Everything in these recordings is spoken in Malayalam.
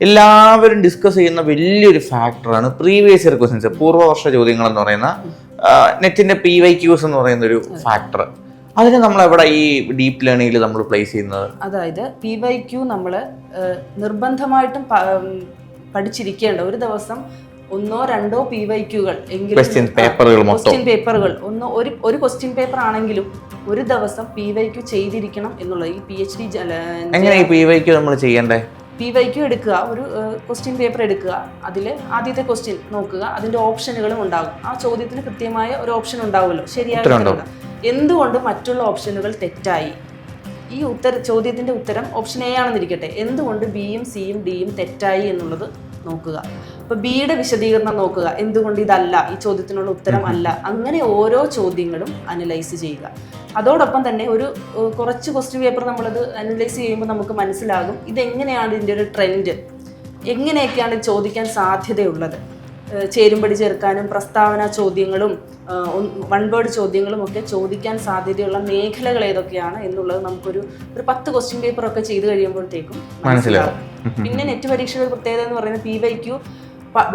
എല്ലാവരും ഡിസ്കസ് ചെയ്യുന്ന വലിയൊരു ഫാക്ടറാണ് പ്രീവിയസ് ഇയർ ക്വസ്റ്റ്യൻസ്, പൂർവ്വവർഷ ചോദ്യങ്ങൾ എന്ന് പറയുന്ന നെറ്റിന്റെ PYQs എന്ന് പറയുന്ന ഒരു ഫാക്ടർ. അതിന് നമ്മൾ എവിടെ ഈ ഡീപ്പ് ലേണിംഗിൽ നമ്മൾ പ്ലേസ് ചെയ്യുന്നത്? അതായത് PYQ നമ്മൾ നിർബന്ധമായിട്ടും പഠിച്ചിരിക്കേണ്ട, ഒരു ദിവസം 1-2 PYQകൾ എങ്കിലും ക്വസ്റ്റ്യൻ പേപ്പറുകൾ ഒരു ക്വസ്റ്റ്യൻ പേപ്പർ ആണെങ്കിലും ഒരു ദിവസം PYQ ചെയ്തിരിക്കണം എന്നുള്ളത്. ഈ PhD എങ്ങനെ ഈ PYQ നമ്മൾ ചെയ്യണ്ടേ? PYQ എടുക്കുക, ഒരു ക്വസ്റ്റ്യൻ പേപ്പർ എടുക്കുക, അതിൽ ആദ്യത്തെ ക്വസ്റ്റ്യൻ നോക്കുക, അതിന്റെ ഓപ്ഷനുകളും ഉണ്ടാകും. ആ ചോദ്യത്തിന് കൃത്യമായ ഒരു ഓപ്ഷൻ ഉണ്ടാവുമല്ലോ, ശരിയായ എന്തുകൊണ്ട് മറ്റുള്ള ഓപ്ഷനുകൾ തെറ്റായി. ഈ ചോദ്യത്തിന്റെ ഉത്തരം ഓപ്ഷൻ A ആണെന്നിരിക്കട്ടെ, എന്തുകൊണ്ട് Bയും Cയും Dയും തെറ്റായി എന്നുള്ളത് നോക്കുക. അപ്പോൾ Bയുടെ വിശദീകരണം നോക്കുക, എന്തുകൊണ്ട് ഇതല്ല, ഈ ചോദ്യത്തിനുള്ള ഉത്തരം അല്ല. അങ്ങനെ ഓരോ ചോദ്യങ്ങളും അനലൈസ് ചെയ്യുക. അതോടൊപ്പം തന്നെ കുറച്ച് ക്വസ്റ്റ്യൻ പേപ്പർ നമ്മളത് അനലൈസ് ചെയ്യുമ്പോൾ നമുക്ക് മനസ്സിലാകും ഇതെങ്ങനെയാണ് ഇതിൻ്റെ ഒരു ട്രെൻഡ്, എങ്ങനെയൊക്കെയാണ് ചോദിക്കാൻ സാധ്യതയുള്ളത്. ചേരുംപടി ചേർക്കാനും പ്രസ്താവന ചോദ്യങ്ങളും 1 വേർഡ് ചോദ്യങ്ങളും ഒക്കെ ചോദിക്കാൻ സാധ്യതയുള്ള മേഖലകൾ ഏതൊക്കെയാണ് എന്നുള്ളത് നമുക്കൊരു 10 ക്വസ്റ്റ്യൻ പേപ്പർ ഒക്കെ ചെയ്ത് കഴിയുമ്പോഴത്തേക്കും മനസ്സിലാകും. പിന്നെ നെറ്റ് പരീക്ഷയുടെ പ്രത്യേകത എന്ന് പറയുന്നത് PYQ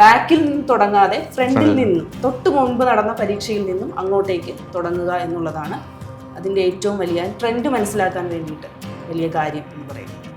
ബാക്കിൽ നിന്ന് തുടങ്ങാതെ ഫ്രണ്ടിൽ നിന്നും തൊട്ട് മുൻപ് നടന്ന പരീക്ഷയിൽ നിന്നും അങ്ങോട്ടേക്ക് തുടങ്ങുക എന്നുള്ളതാണ് അതിൻ്റെ ഏറ്റവും വലിയ ട്രെൻഡ് മനസ്സിലാക്കാൻ വേണ്ടിയിട്ട് വലിയ കാര്യം എന്ന് പറയുന്നത്.